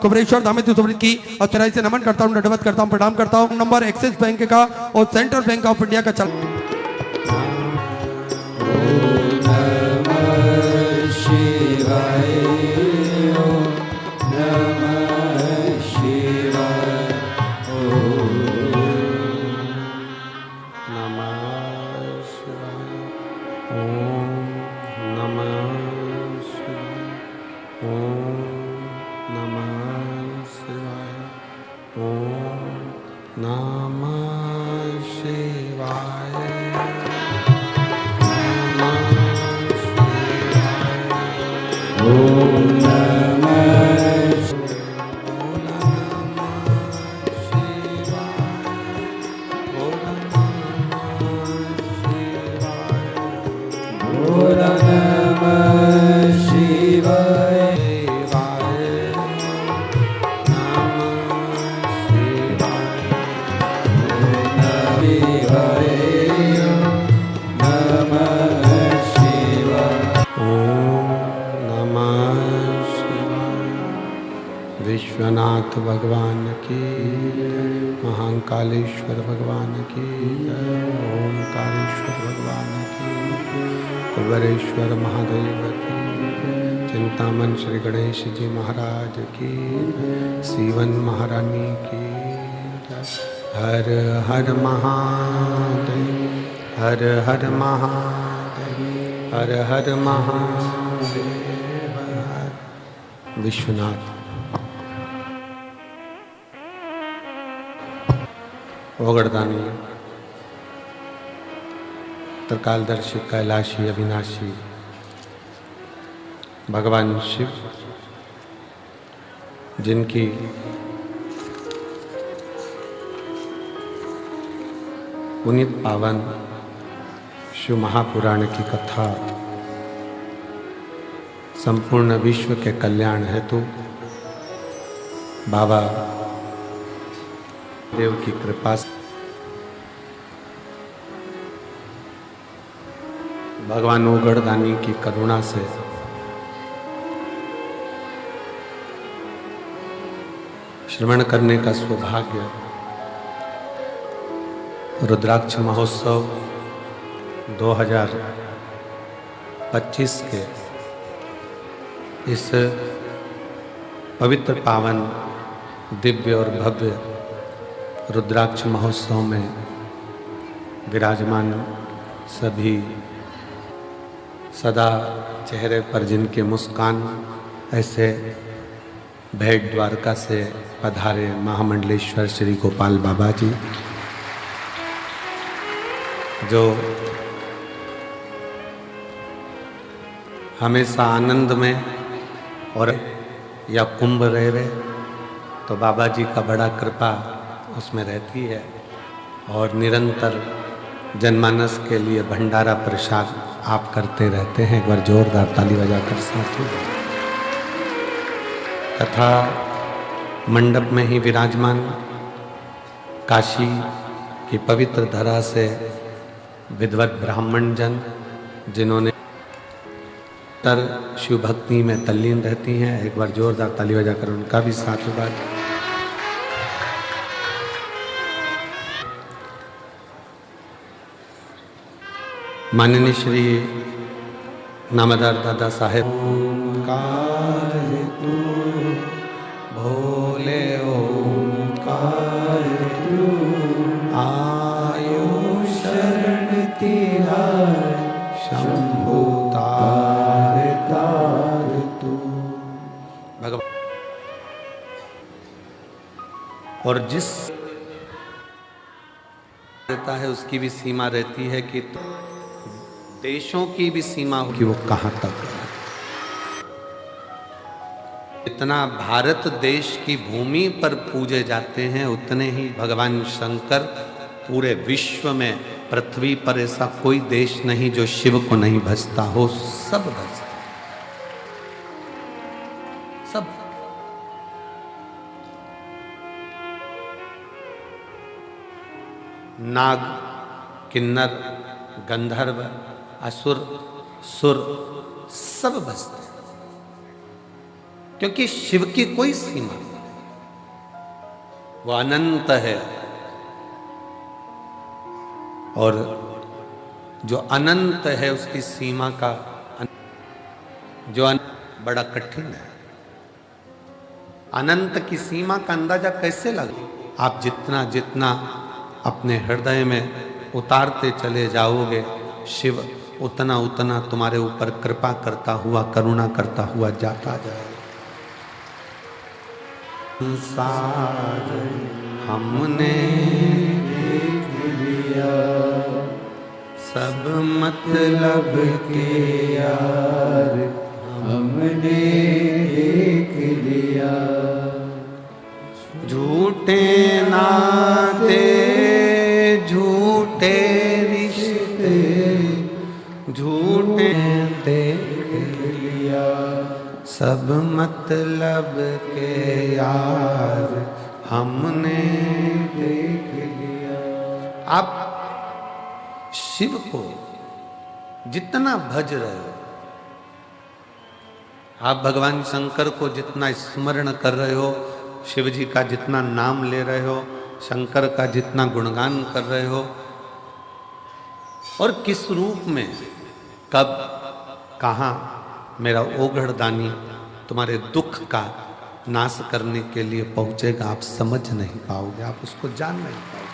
कुबरेश्वर धामित सुब्रत की अचराई से नमन करता हूँ, दंडवत करता हूँ, प्रणाम करता हूँ। नंबर एक्सिस बैंक का और सेंट्रल बैंक ऑफ इंडिया का चल विश्वनाथ भगवान की, महाकालेश्वर भगवान की, ओंकारेश्वर भगवान की, कुबेरेश्वर महादेव की, चिंतामन श्री गणेश जी महाराज की, सीवन महारानी की। हर हर महादेव, हर हर महादेव, हर हर महादेव। विश्वनाथ ओगड़दानी, त्रिकालदर्शी, कैलाशी, अविनाशी भगवान शिव, जिनकी पुनीत पावन शिव महापुराण की कथा संपूर्ण विश्व के कल्याण हेतु बाबा देव की कृपा से, भगवान ओगड़दानी की करुणा से श्रवण करने का सौभाग्य रुद्राक्ष महोत्सव 2025 के इस पवित्र पावन दिव्य और भव्य रुद्राक्ष महोत्सव में विराजमान सभी सदा चेहरे पर जिनके मुस्कान ऐसे भेंट द्वारका से पधारे महामंडलेश्वर श्री गोपाल बाबा जी, जो हमेशा आनंद में और या कुंभ रहे तो बाबा जी का बड़ा कृपा उसमें रहती है, और निरंतर जनमानस के लिए भंडारा प्रसाद आप करते रहते हैं। एक बार जोरदार ताली बजाकर साथियों। तथा मंडप में ही विराजमान काशी की पवित्र धरा से विद्वत ब्राह्मण जन, जिन्होंने तर शिव भक्ति में तल्लीन रहती हैं, एक बार जोरदार ताली बजाकर उनका भी साधुवाद। माननीय श्री नामदार दादा साहेब, ओंकार तू भोले, ओंकार तू आयो शरण तिहार, शंभु तार तार तू। भगवान और जिस रहता है उसकी भी सीमा रहती है कि देशों की भी सीमा हो कि वो कहां तक है। इतना भारत देश की भूमि पर पूजे जाते हैं, उतने ही भगवान शंकर पूरे विश्व में, पृथ्वी पर ऐसा कोई देश नहीं जो शिव को नहीं भजता हो, सब भजते सब। नाग, किन्नर, गंधर्व, असुर, सुर सब बसते, क्योंकि शिव की कोई सीमा नहीं। वो अनंत है, और जो अनंत है उसकी सीमा का बड़ा कठिन है। अनंत की सीमा का अंदाजा कैसे लगे? आप जितना जितना अपने हृदय में उतारते चले जाओगे, शिव उतना उतना तुम्हारे ऊपर कृपा करता हुआ, करुणा करता हुआ जाता जाएगा। संसार हमने देख लिया, सब मतलब के यार हमने देख लिया। झूठे नाते, झूठे रिश्ते, झूठे देख लिया, सब मतलब के यार हमने देख लिया। आप शिव को जितना भज रहे हो, आप भगवान शंकर को जितना स्मरण कर रहे हो, शिव जी का जितना नाम ले रहे हो, शंकर का जितना गुणगान कर रहे हो, और किस रूप में, कब, कहाँ मेरा ओघड़दानी तुम्हारे दुख का नाश करने के लिए पहुंचेगा, आप समझ नहीं पाओगे, आप उसको जान नहीं पाओगे।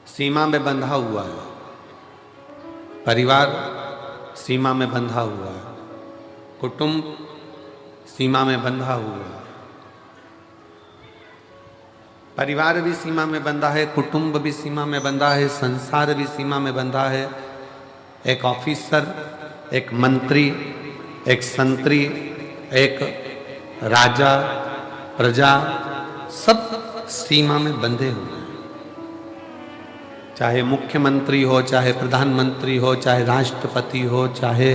सीमा में बंधा हुआ है, परिवार सीमा में बंधा हुआ है, कुटुंब सीमा में बंधा हुआ है। परिवार भी सीमा में बंधा है, कुटुंब भी सीमा में बंधा है, संसार भी सीमा में बंधा है। एक ऑफिसर, एक मंत्री, एक संतरी, एक राजा, प्रजा, सब सीमा में बंधे हुए हैं। चाहे मुख्यमंत्री हो, चाहे प्रधानमंत्री हो, चाहे राष्ट्रपति हो, चाहे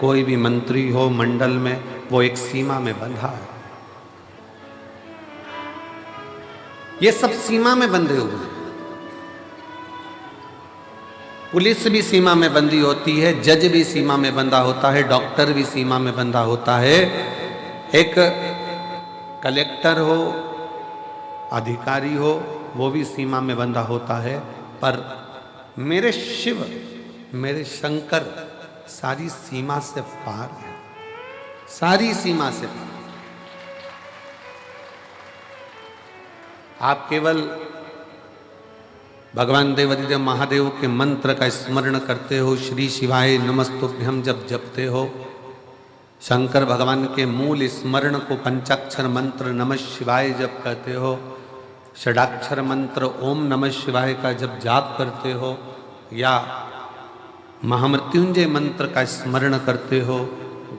कोई भी मंत्री हो मंडल में, वो एक सीमा में बंधा है। ये सब सीमा में बंधे हुए हैं। पुलिस भी सीमा में बंधी होती है, जज भी सीमा में बंधा होता है, डॉक्टर भी सीमा में बंधा होता है, एक कलेक्टर हो, अधिकारी हो, वो भी सीमा में बंधा होता है। पर मेरे शिव, मेरे शंकर सारी सीमा से पार है, सारी सीमा से पार। आप केवल भगवान देवादिदेव महादेव के मंत्र का स्मरण करते हो, श्री शिवाय नमस्तुभ्यं जब जपते हो, शंकर भगवान के मूल स्मरण को पंचाक्षर मंत्र नमः शिवाय जब कहते हो, षडाक्षर मंत्र ओम नमः शिवाय का जब जाप करते हो, या महामृत्युंजय मंत्र का स्मरण करते हो,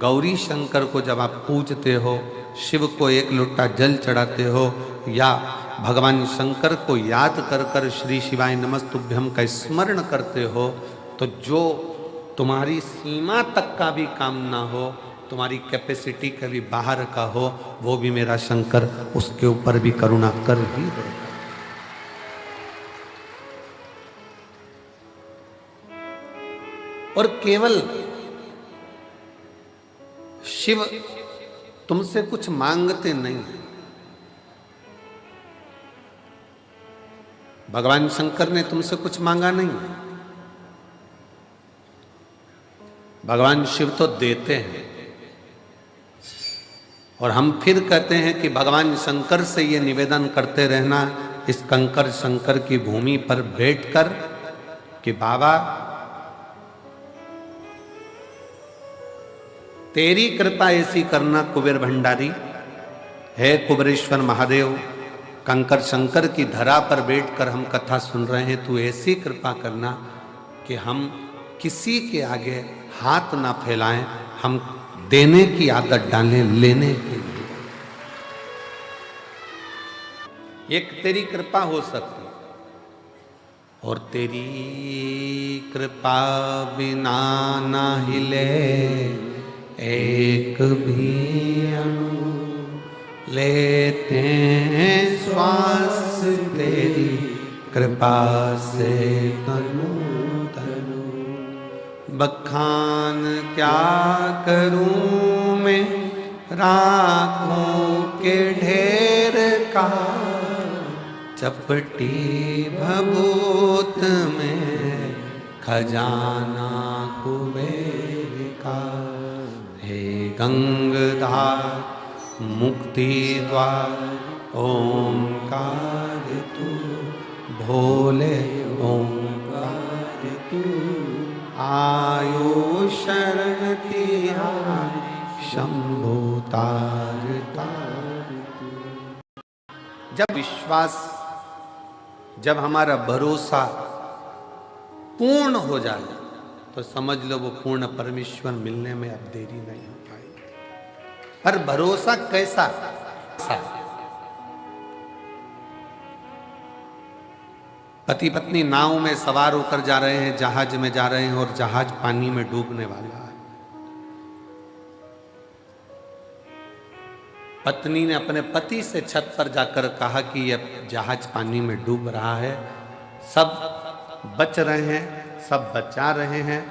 गौरी शंकर को जब आप पूजते हो, शिव को एक लोटा जल चढ़ाते हो, या भगवान शंकर को याद कर कर श्री शिवाय नमस्तुभ्यं का स्मरण करते हो, तो जो तुम्हारी सीमा तक का भी काम ना हो, तुम्हारी कैपेसिटी के भी बाहर का हो, वो भी मेरा शंकर उसके ऊपर भी करुणा कर ही देगा। और केवल शिव तुमसे कुछ मांगते नहीं है। भगवान शंकर ने तुमसे कुछ मांगा नहीं है। भगवान शिव तो देते हैं, और हम फिर कहते हैं कि भगवान शंकर से ये निवेदन करते रहना इस कंकर शंकर की भूमि पर बैठकर कि बाबा तेरी कृपा ऐसी करना कुबेर भंडारी, है कुबेरेश्वर महादेव, कंकर शंकर की धरा पर बैठकर हम कथा सुन रहे हैं, तू ऐसी कृपा करना कि हम किसी के आगे हाथ ना फैलाएं, हम देने की आदत डालें, लेने की नहीं। एक तेरी कृपा हो सकती, और तेरी कृपा बिना ना हिले एक भी अणु, लेते हैं श्वास तेरी कृपा से तनु तनु, बखान क्या करूं मैं राखों के ढेर का, चपटी भभूत में खजाना कुबेर का। हे गंगधार मुक्ति द्वार ओंकार तू, भोले ओंकार तू, आयो शरण तिहारी शंभो तार तार तू। जब विश्वास, जब हमारा भरोसा पूर्ण हो जाए तो समझ लो वो पूर्ण परमेश्वर मिलने में अब देरी नहीं हो पाएगी। पर भरोसा कैसा? पति पत्नी नाव में सवार होकर जा रहे हैं, जहाज में जा रहे हैं और जहाज पानी में डूबने वाला है। पत्नी ने अपने पति से छत पर जाकर कहा कि यह जहाज पानी में डूब रहा है, सब बच रहे हैं, सब बचा रहे हैं,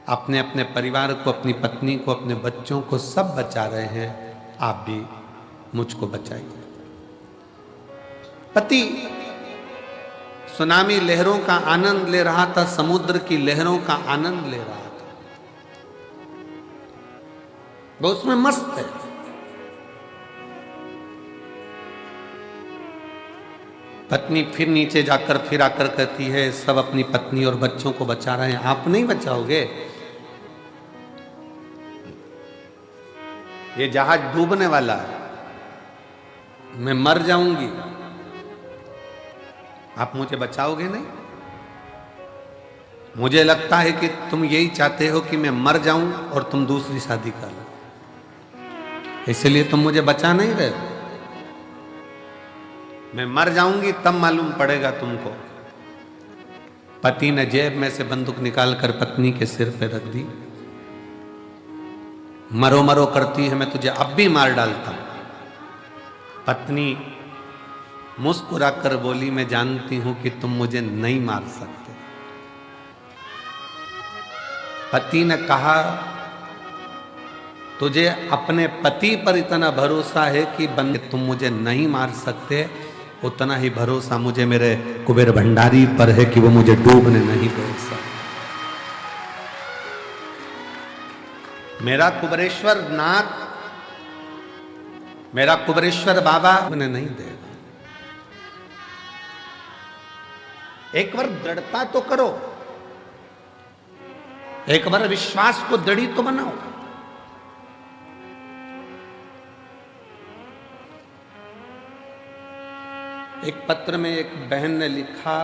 अपने अपने परिवार को, अपनी पत्नी को, अपने बच्चों को सब बचा रहे हैं, आप भी मुझको बचाइए। पति सुनामी लहरों का आनंद ले रहा था, समुद्र की लहरों का आनंद ले रहा था, वो उसमें मस्त है। पत्नी फिर नीचे जाकर फिर आकर कहती है सब अपनी पत्नी और बच्चों को बचा रहे हैं, आप नहीं बचाओगे? ये जहाज डूबने वाला है, मैं मर जाऊंगी, आप मुझे बचाओगे नहीं? मुझे लगता है कि तुम यही चाहते हो कि मैं मर जाऊं और तुम दूसरी शादी कर लो, इसलिए तुम मुझे बचा नहीं रहे। मैं मर जाऊंगी तब मालूम पड़ेगा तुमको। पति ने जेब में से बंदूक निकालकर पत्नी के सिर पे रख दी। मरो मरो करती है, मैं तुझे अब भी मार डालता हूं। पत्नी मुस्कुराकर बोली, मैं जानती हूं कि तुम मुझे नहीं मार सकते। पति ने कहा, तुझे अपने पति पर इतना भरोसा है कि बंदे तुम मुझे नहीं मार सकते, उतना ही भरोसा मुझे मेरे कुबेर भंडारी पर है कि वो मुझे डूबने नहीं दे सकते। मेरा कुबेरेश्वर नाथ, मेरा कुबेरेश्वर बाबा उन्हें नहीं देगा। एक बार दृढ़ता तो करो, एक बार विश्वास को दृढ़ी तो बनाओ। एक पत्र में एक बहन ने लिखा,